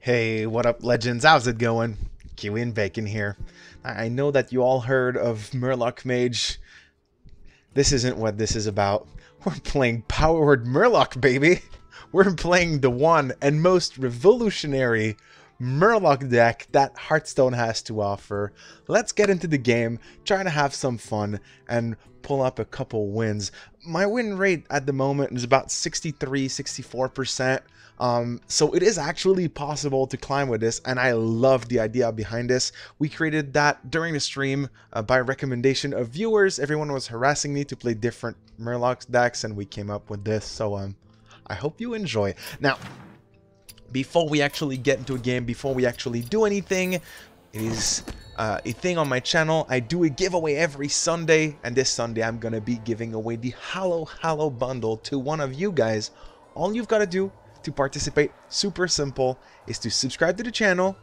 Hey, what up, legends? How's it going? Kiwi and Bacon here. I know that you all heard of Murloc Mage. This isn't what this is about. We're playing Powered Murloc, baby! We're playing the one and most revolutionary Murloc deck that Hearthstone has to offer. Let's get into the game, try to have some fun, and pull up a couple wins. My win rate at the moment is about 63-64%. So it is actually possible to climb with this, and I love the idea behind this. We created that during the stream by recommendation of viewers. Everyone was harassing me to play different Murloc decks, and we came up with this. So I hope you enjoy. Now, before we actually get into a game, before we actually do anything, it is a thing on my channel. I do a giveaway every Sunday, and this Sunday I'm gonna be giving away the Hallow bundle to one of you guys. All you've got to do to participate, super simple, is to subscribe to the channel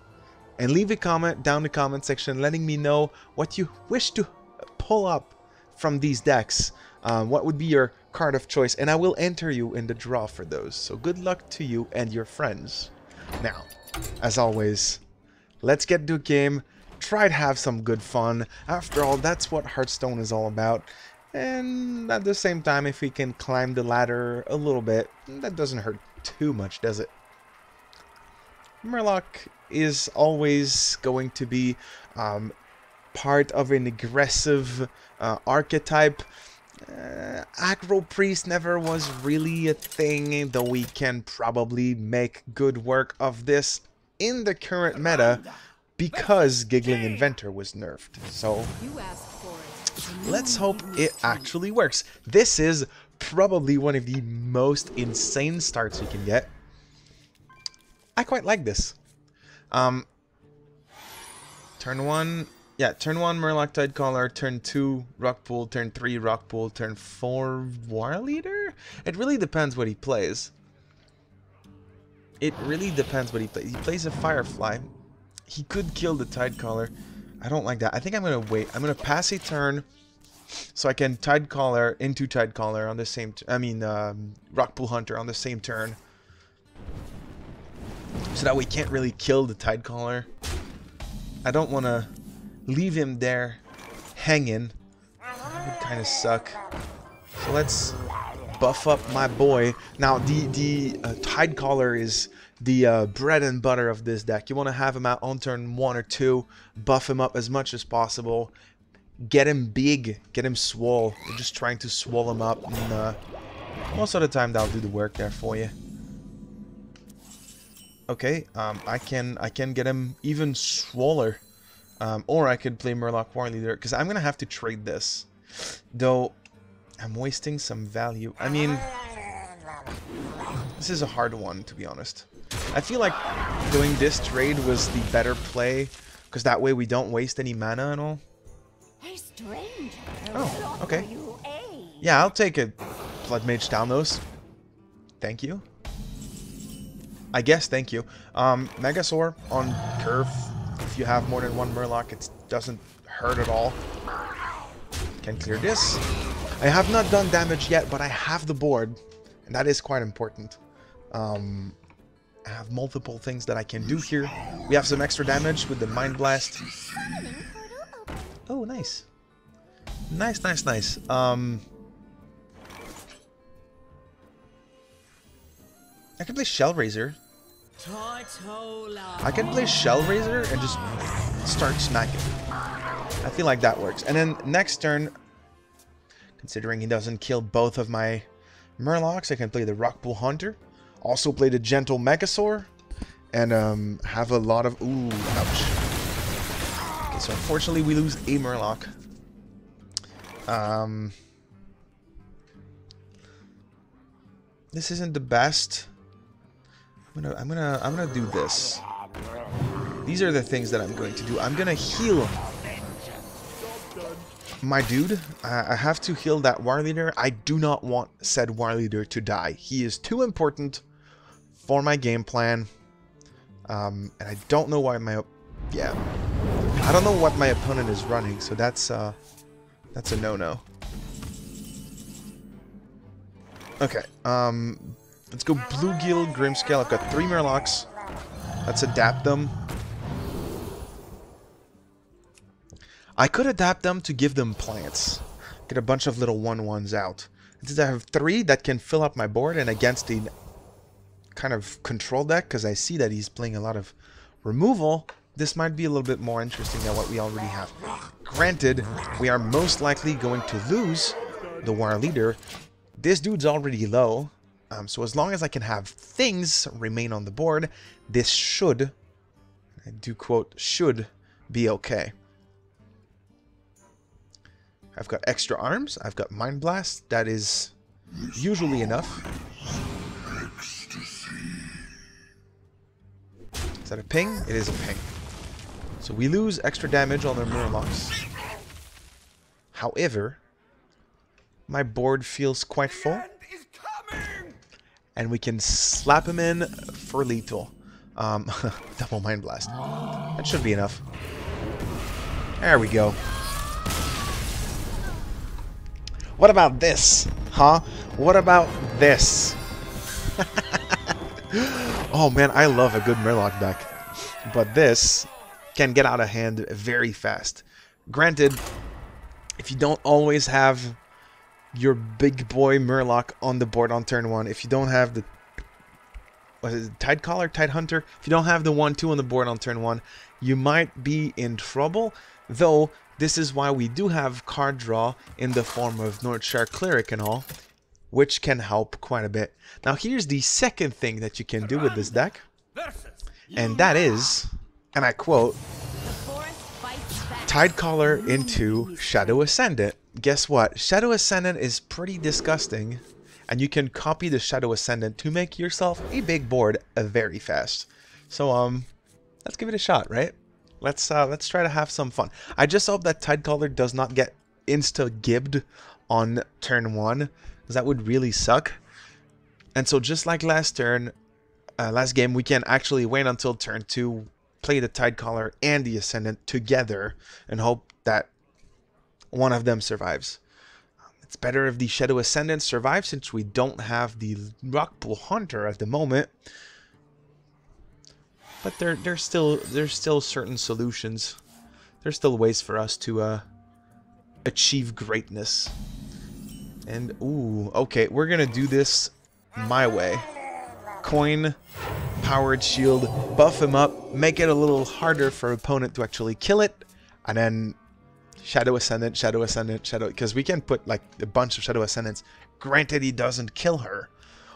and leave a comment down in the comment section letting me know what you wish to pull up from these decks. What would be your card of choice, and I will enter you in the draw for those. So good luck to you and your friends. Now, as always, let's get into a game, try to have some good fun. After all, that's what Hearthstone is all about. And at the same time, if we can climb the ladder a little bit, that doesn't hurt too much, does it? Murloc is always going to be part of an aggressive archetype. Aggro Priest never was really a thing, though we can probably make good work of this in the current meta because Giggling Inventor was nerfed. So let's hope it actually works. This is probably one of the most insane starts we can get. I quite like this. Turn 1, yeah, turn 1 Murloc Tidecaller, turn 2 Rockpool, turn 3 Rockpool, turn 4 War Leader? It really depends what he plays. He plays a Firefly. He could kill the Tidecaller. I don't like that. I think I'm gonna wait. I'm gonna pass a turn so I can Tidecaller into Tidecaller on the same Rockpool Hunter on the same turn. So that we can't really kill the Tidecaller. I don't want to leave him there hanging. That would kind of suck. So let's buff up my boy. Now the Tidecaller is the bread and butter of this deck. You want to have him out on turn 1 or 2, buff him up as much as possible, get him big, get him swole. You're just trying to swole him up, and most of the time that'll do the work there for you. Okay, I can get him even swoller, or I could play Murloc War Leader, because I'm gonna have to trade this, though I'm wasting some value. I mean, this is a hard one, to be honest. I feel like doing this trade was the better play, because that way we don't waste any mana and all. Oh, okay. Yeah, I'll take a Blood Mage Talnos. Thank you. I guess, thank you. Megasaur on curve. If you have more than one Murloc, it doesn't hurt at all. Can clear this. I have not done damage yet, but I have the board, and that is quite important. I have multiple things that I can do here. We have some extra damage with the Mind Blast. Oh, nice. Nice. I can play Shellraiser. I can play Shellraiser and just start smacking. I feel like that works. And then next turn, considering he doesn't kill both of my Murlocs, I can play the Rockpool Hunter. Also play the Gentle Megasaur. And have a lot of... Ooh, ouch. Okay, so unfortunately we lose a Murloc. This isn't the best. I'm gonna do this. These are the things that I'm going to do. I'm gonna heal my dude. I have to heal that War Leader. I do not want said War Leader to die. He is too important for my game plan. And I don't know why my... Yeah. I don't know what my opponent is running, so that's a no-no. Okay, let's go Bluegill, Grimscale. I've got 3 Murlocs. Let's adapt them. I could adapt them to give them plants. Get a bunch of little 1/1s out. Instead I have 3 that can fill up my board, and against the kind of control deck, because I see that he's playing a lot of removal, this might be a little bit more interesting than what we already have. Granted, we are most likely going to lose the war leader. This dude's already low, so as long as I can have things remain on the board, this should, I do quote, should be okay. I've got extra arms, I've got Mind Blast, that is usually enough. Is that a ping? It is a ping. So we lose extra damage on their Murlocs. However, my board feels quite full. And we can slap him in for lethal. Double Mind Blast. That should be enough. There we go. What about this? Huh? What about this? Oh man, I love a good Murloc deck. But this can get out of hand very fast. Granted, if you don't always have your big boy Murloc on the board on turn 1, if you don't have the... what is it? Tidecaller? Tidehunter? If you don't have the 1/2 on the board on turn 1, you might be in trouble. Though, this is why we do have card draw in the form of Northshire Cleric and all, which can help quite a bit. Now here's the second thing that you can do with this deck, and that is, and I quote, Tidecaller into Shadow Ascendant. Guess what? Shadow Ascendant is pretty disgusting, and you can copy the Shadow Ascendant to make yourself a big board very fast. So let's give it a shot, right? Let's try to have some fun. I just hope that Tidecaller does not get insta-gibbed on turn 1, because that would really suck. And so just like last game, we can actually wait until turn 2, play the Tidecaller and the Ascendant together, and hope that one of them survives. It's better if the Shadow Ascendant survives, since we don't have the Rockpool Hunter at the moment. But there's still certain solutions. There's still ways for us to achieve greatness. And ooh, okay, we're gonna do this my way. Coin, powered shield, buff him up, make it a little harder for opponent to actually kill it, and then Shadow Ascendant, Shadow Ascendant, Shadow, because we can put like a bunch of Shadow Ascendants. Granted, he doesn't kill her,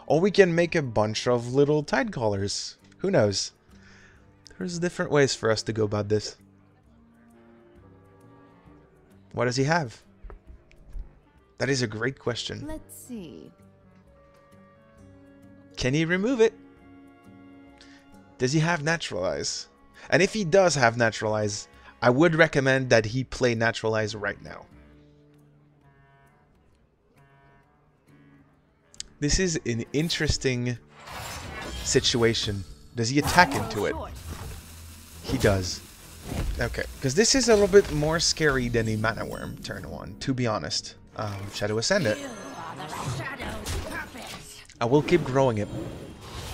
or we can make a bunch of little Tidecallers. Who knows? There's different ways for us to go about this. What does he have? That is a great question. Let's see. Can he remove it? Does he have Naturalize? And if he does have Naturalize, I would recommend that he play Naturalize right now. This is an interesting situation. Does he attack into it? He does. Okay, because this is a little bit more scary than a Mana Worm turn 1, to be honest. Shadow Ascendant. I will keep growing him,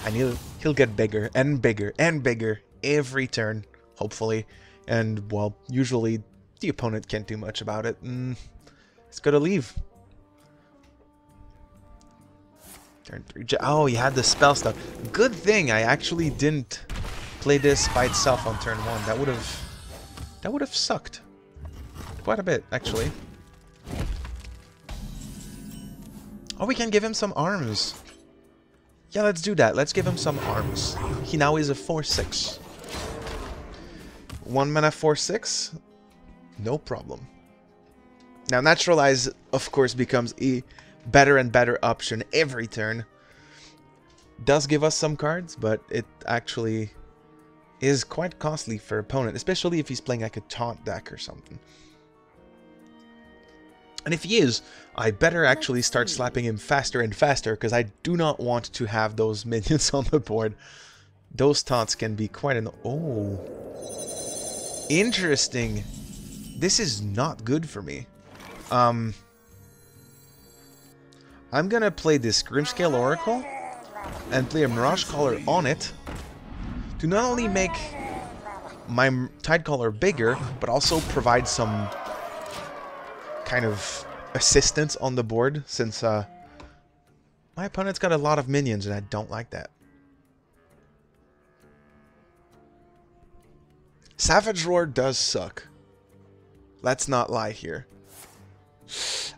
and he'll get bigger and bigger and bigger every turn, hopefully. And well, usually the opponent can't do much about it. It's gonna leave. Turn 3. Oh, he had the spell stuff. Good thing I actually didn't play this by itself on turn 1. That would have sucked quite a bit, actually. Oh, we can give him some arms. Yeah, let's do that. Let's give him some arms. He now is a 4/6. 1 mana 4/6. No problem. Now, Naturalize, of course, becomes a better and better option every turn. Does give us some cards, but it actually is quite costly for opponent, especially if he's playing like a taunt deck or something. And if he is, I better actually start slapping him faster and faster, because I do not want to have those minions on the board. Those taunts can be quite an... Oh. Interesting. This is not good for me. I'm gonna play this Grimscale Oracle and play a Mirage Caller on it to not only make my Tidecaller bigger, but also provide some kind of assistance on the board, since my opponent's got a lot of minions and I don't like that. Savage Roar does suck. Let's not lie here.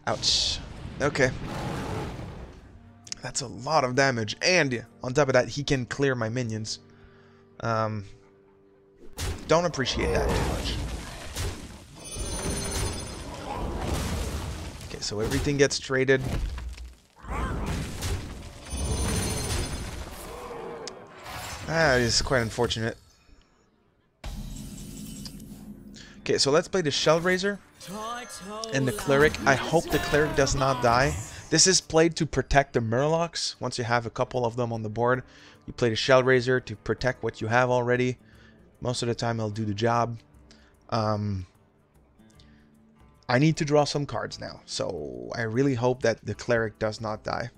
Ouch. Okay. That's a lot of damage, and on top of that, he can clear my minions. Don't appreciate that too much. Okay, so everything gets traded. It's quite unfortunate. Okay, so let's play the Shellraiser and the Cleric. I hope the Cleric does not die. This is played to protect the Murlocs. Once you have a couple of them on the board, you play the Shellraiser to protect what you have already. Most of the time, it'll do the job. I need to draw some cards now, so I really hope that the Cleric does not die.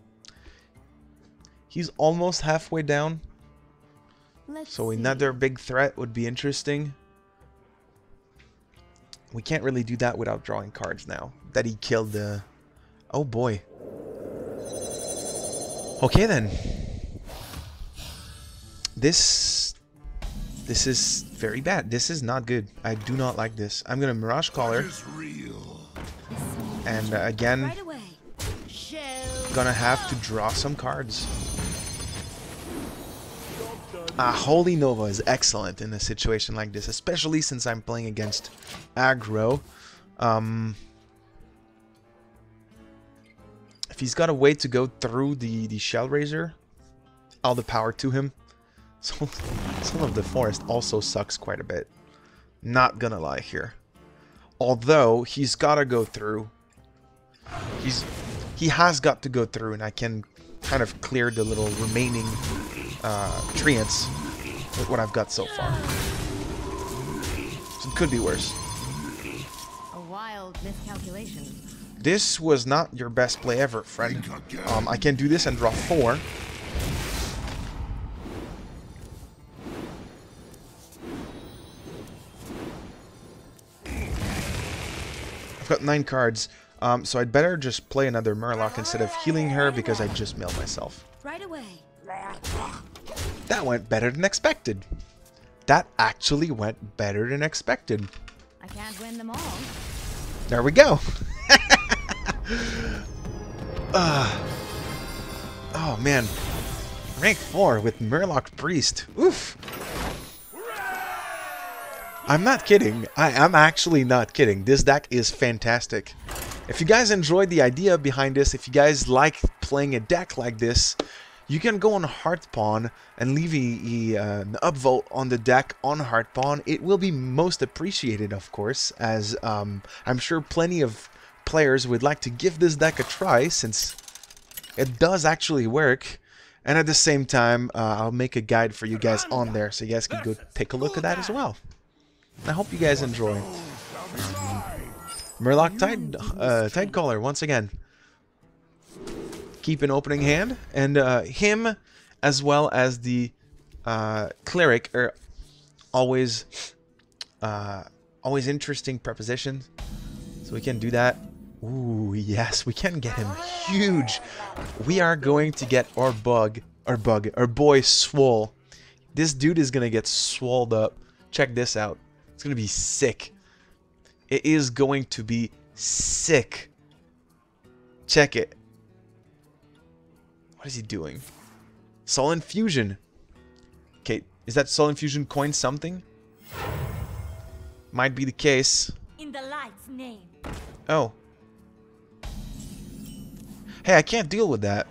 He's almost halfway down, so another big threat would be interesting. We can't really do that without drawing cards now. That he killed the... Oh boy. Okay then. This is very bad. This is not good. I do not like this. I'm gonna Mirage Caller. And again, gonna have to draw some cards. Holy Nova is excellent in a situation like this, especially since I'm playing against aggro. If he's got a way to go through the Shellraiser, all the power to him. So, Son of the Forest also sucks quite a bit. Not gonna lie here. Although, he's gotta go through. He has got to go through, and I can kind of clear the little remaining treants with what I've got so far. So it could be worse. A wild miscalculation. This was not your best play ever, friend. I can do this and draw 4. I've got 9 cards, so I'd better just play another Murloc instead of healing her because I just milled myself. Right away. That went better than expected. That actually went better than expected. I can't win them all. There we go. Oh man, rank 4 with Murloc Priest. Oof. I'm not kidding. I'm actually not kidding. This deck is fantastic. If you guys enjoyed the idea behind this, if you guys like playing a deck like this, you can go on Hearthpwn and leave an upvote on the deck on Hearthpwn. It will be most appreciated, of course, as I'm sure plenty of players would like to give this deck a try, since it does actually work. And at the same time, I'll make a guide for you guys on there, so you guys can go take a look at that as well. I hope you guys enjoy. Murloc Tidecaller once again. Keep an opening hand, and him as well as the Cleric are always interesting prepositions. So we can do that. Ooh, yes, we can get him huge. We are going to get our boy Swole. This dude is gonna get swolled up. Check this out. It's gonna be sick. It is going to be sick. Check it. What is he doing? Soul Infusion. Okay, is that Soul Infusion coin something? Might be the case. In the light's name. Oh. Hey, I can't deal with that.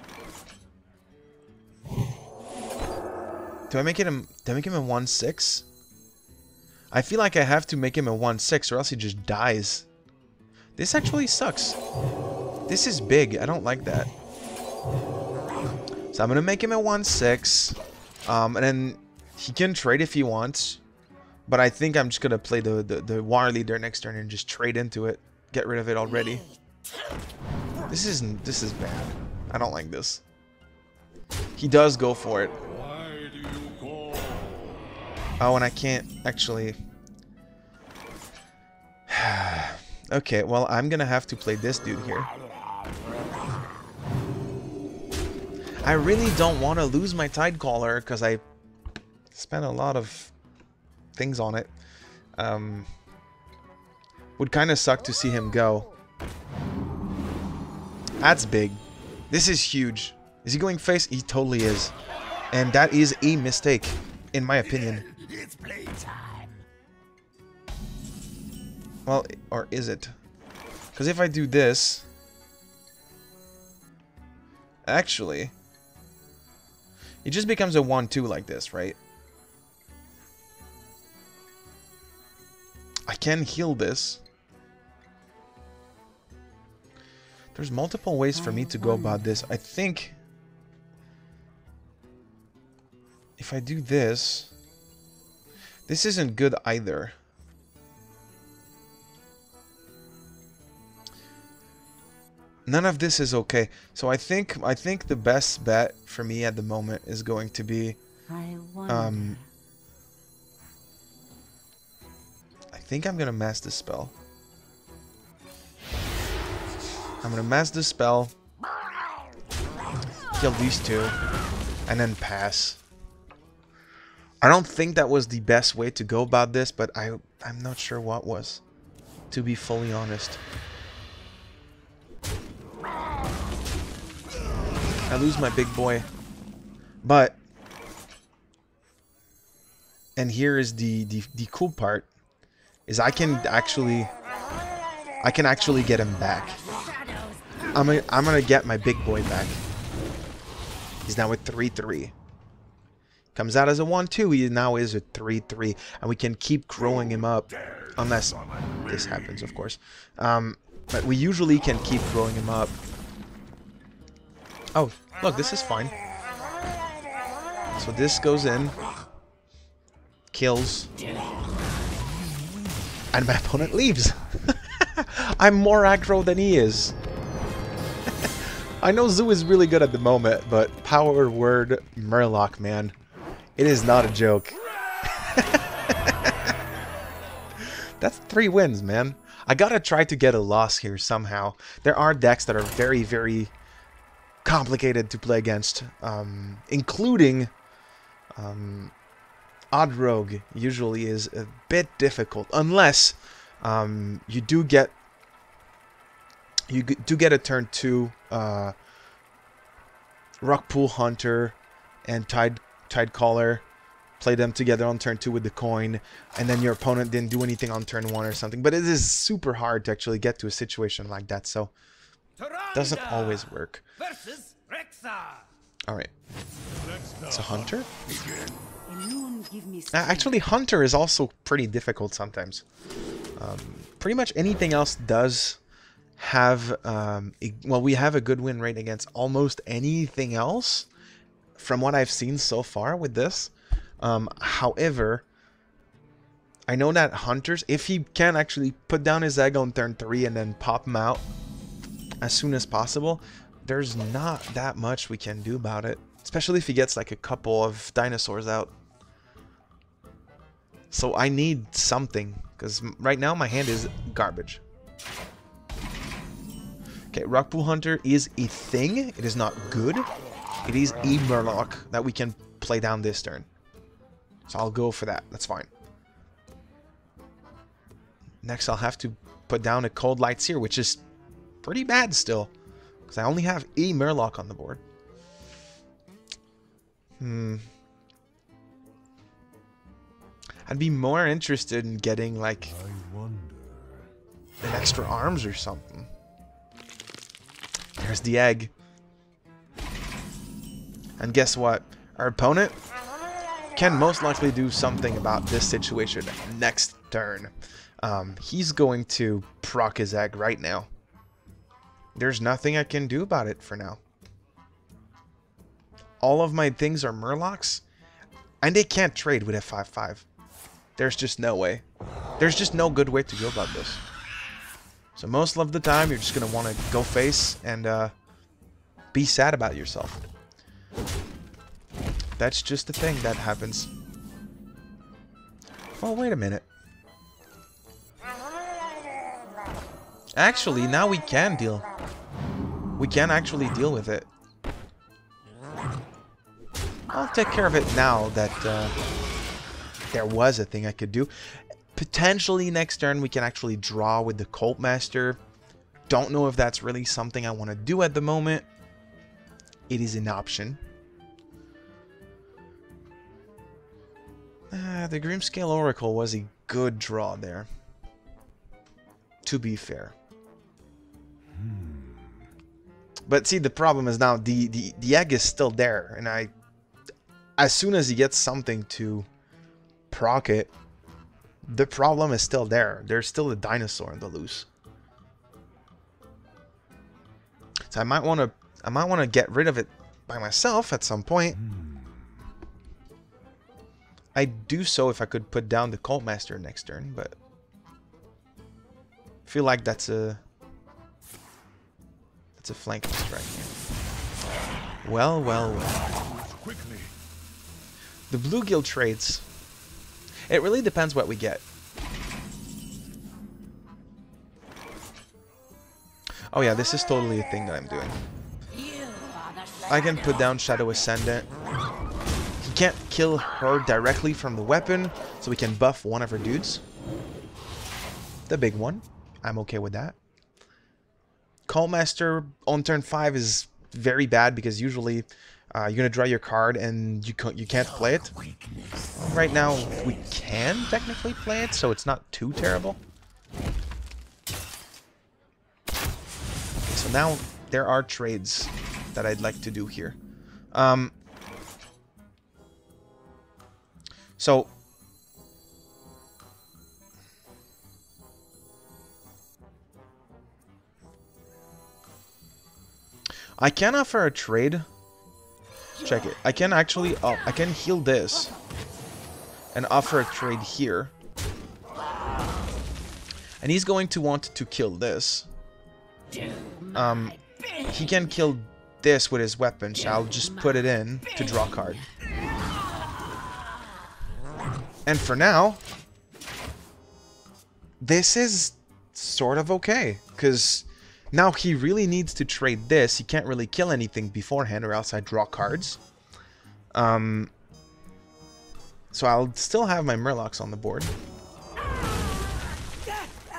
Do I make him a 1/6? I feel like I have to make him a 1/6 or else he just dies. This actually sucks. This is big. I don't like that. So I'm gonna make him a 1/6. And then he can trade if he wants. But I think I'm just gonna play the War Leader next turn and just trade into it. Get rid of it already. This is bad. I don't like this. He does go for it. Oh, and I can't actually... Okay, well, I'm gonna have to play this dude here. I really don't want to lose my Tidecaller because I spent a lot of things on it. Would kind of suck to see him go. That's big. This is huge. Is he going face? He totally is. And that is a mistake, in my opinion. It's playtime. Well, or is it? Because if I do this... Actually... It just becomes a 1-2 like this, right? I can heal this. There's multiple ways for me to go about this. I think... If I do this... This isn't good either. None of this is okay. So I think the best bet for me at the moment is going to be I think I'm gonna mass this spell. I'm gonna mass this spell, kill these two, and then pass. I don't think that was the best way to go about this, but I'm not sure what was, to be fully honest. I lose my big boy, but, and here is the cool part, is I can actually get him back. I'm gonna get my big boy back. He's now at 3-3. Comes out as a 1-2. He now is a 3-3, and we can keep growing him up, unless this happens, of course. But we usually can keep growing him up. Oh, look, this is fine. So this goes in, kills, and my opponent leaves. I'm more aggro than he is. I know Zoo is really good at the moment, but power word Murloc, man. It is not a joke. That's 3 wins, man. I gotta try to get a loss here somehow. There are decks that are very, very complicated to play against, including Odd Rogue usually is a bit difficult, unless you do get a turn 2 Rockpool Hunter and Tidecaller, play them together on turn 2 with the coin, and then your opponent didn't do anything on turn 1 or something. But it is super hard to actually get to a situation like that, so it doesn't always work. Alright. It's a Hunter? Actually, Hunter is also pretty difficult sometimes. Pretty much anything else does have... well, we have a good win rate against almost anything else from what I've seen so far with this. However, I know that Hunters, if he can actually put down his egg on turn 3 and then pop him out as soon as possible, there's not that much we can do about it. Especially if he gets like a couple of dinosaurs out. So I need something, because right now my hand is garbage. Okay, Rockpool Hunter is a thing. It is not good. It is a Murloc that we can play down this turn. So I'll go for that. That's fine. Next I'll have to put down a Cold Light Seer, which is pretty bad still, because I only have a Murloc on the board. I'd be more interested in getting like an extra arms or something. There's the egg. And guess what? Our opponent can most likely do something about this situation next turn. He's going to proc his egg right now. There's nothing I can do about it for now. All of my things are Murlocs, and they can't trade with a 5/5. There's just no way. There's just no good way to go about this. So most of the time, you're just going to want to go face and be sad about yourself. That's just the thing that happens. Oh, wait a minute. Actually, now we can deal. We can actually deal with it. I'll take care of it now that there was a thing I could do. Potentially next turn we can actually draw with the Cult Master. Don't know if that's really something I want to do at the moment. It is an option. The Grimscale Oracle was a good draw there. To be fair. But see, the problem is now the egg is still there, and as soon as he gets something to proc it, the problem is still there. There's still a dinosaur in the loose. So I might want to get rid of it by myself at some point. I'd do so if I could put down the Cult Master next turn, but I feel like that's a flanking strike here. Well, well, well. The Bluegill trades. It really depends what we get. Oh yeah, this is totally a thing that I'm doing. I can put down Shadow Ascendant. He can't kill her directly from the weapon, so we can buff one of her dudes. The big one. I'm okay with that. Cult Master on turn 5 is very bad because usually you're gonna draw your card and you can't play it. Right now we can technically play it, so it's not too terrible. So now there are trades that I'd like to do here. So I can offer a trade. Check it. I can actually I can heal this and offer a trade here. And he's going to want to kill this. He can kill this with his weapon, so I'll just put it in to draw a card. And for now, this is sort of okay, because now he really needs to trade this. He can't really kill anything beforehand, or else I draw cards. So I'll still have my Murlocs on the board.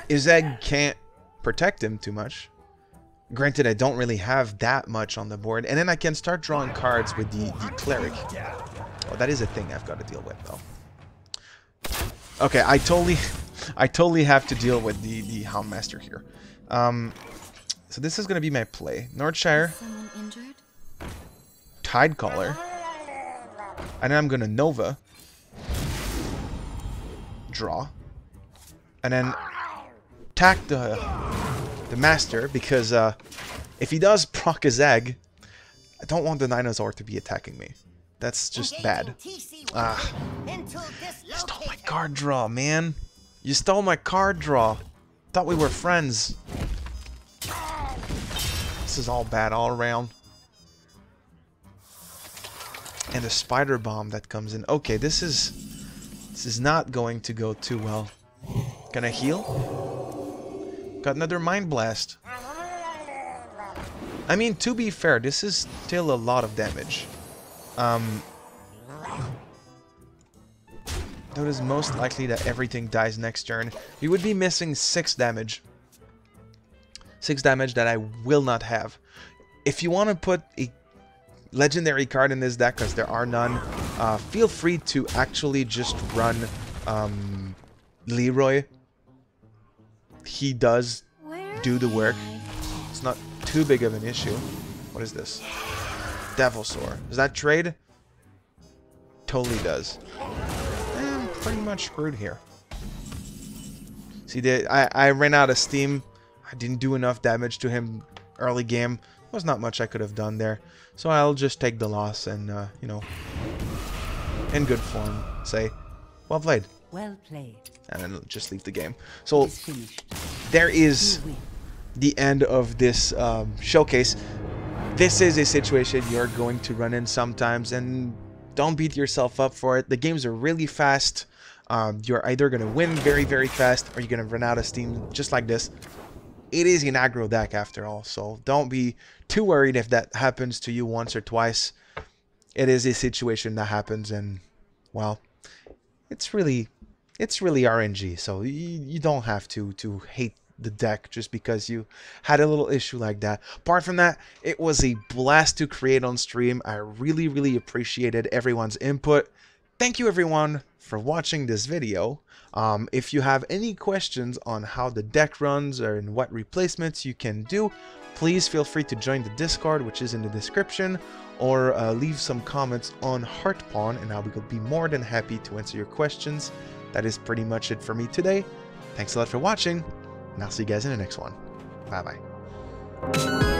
His egg can't protect him too much. Granted, I don't really have that much on the board. And then I can start drawing cards with the Cleric. Oh, that is a thing I've got to deal with, though. Okay, I totally have to deal with the Houndmaster here. So this is going to be my play. Northshire. Tidecaller. And then I'm going to Nova. Draw. And then attack the Master, because if he does proc his egg, I don't want the dinosaur to be attacking me. That's just bad. You stole my card draw, man. You stole my card draw. Thought we were friends. This is all bad all around. And the spider bomb that comes in. Okay, this is not going to go too well. Can I heal? Got another Mind Blast. I mean, to be fair, this is still a lot of damage. Though it is most likely that everything dies next turn. We would be missing 6 damage. 6 damage that I will not have. If you want to put a legendary card in this deck, because there are none, feel free to actually just run Leroy. He does do the work. It's not too big of an issue. What is this? Devilsaur. Does that trade? Totally does. I'm pretty much screwed here. See, I ran out of steam. I didn't do enough damage to him early game. There was not much I could have done there. So I'll just take the loss and, you know, in good form, say, well played. Well played. And then just leave the game. So there is the end of this showcase. This is a situation you're going to run in sometimes, and don't beat yourself up for it. The games are really fast. you're either going to win very, very fast, or you're going to run out of steam just like this. It is an aggro deck after all, so don't be too worried if that happens to you once or twice. It is a situation that happens, and, well, it's really RNG, so you don't have to hate the deck just because you had a little issue like that. Apart from that, it was a blast to create on stream. I really appreciated everyone's input. Thank you everyone for watching this video. If you have any questions on how the deck runs or in what replacements you can do, please feel free to join the Discord, which is in the description, or leave some comments on Hearthpwn, and I will be more than happy to answer your questions. That is pretty much it for me today. Thanks a lot for watching, and I'll see you guys in the next one. Bye bye.